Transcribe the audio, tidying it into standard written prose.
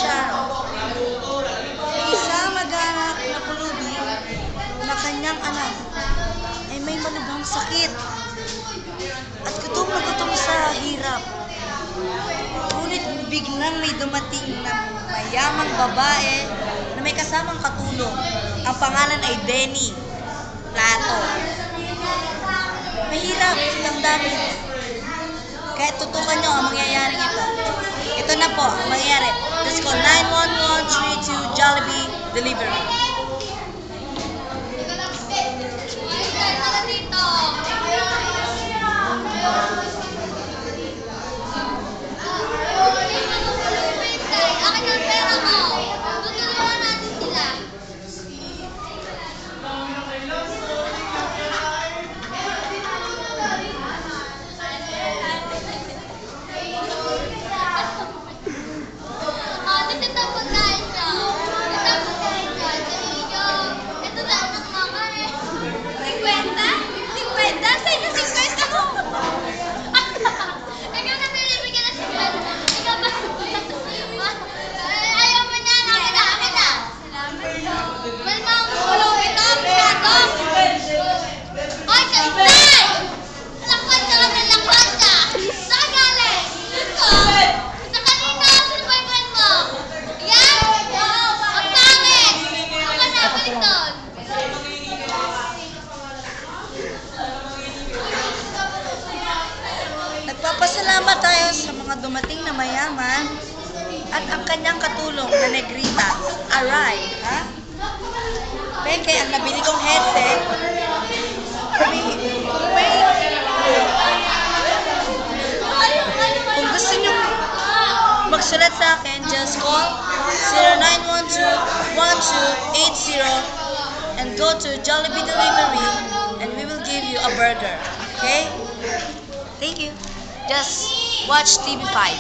siya. May isang mag-anak na pulubi na kanyang anak ay may malubhang sakit at gutom na gutom sa hirap. Ngunit biglang may dumating na mayamang babae na may kasamang katulong. Ang pangalan ay Denny Plato. Mahirap silang dami. Kaya tutukan nyo ang mangyayaring ito. Ito na po ang mangyayari. Just call 91132 Jollibee Delivery. Nagpapasalamat tayo sa mga dumating na mayaman at ang kanyang katulong na negrita, Aray. Ha? Peke, ang nabili kong headset, kung gusto nyo magsulat sa akin, just call 0912-1280 and go to Jollibee Delivery and we will give you a burger. Okay? Thank you. Just watch TV5.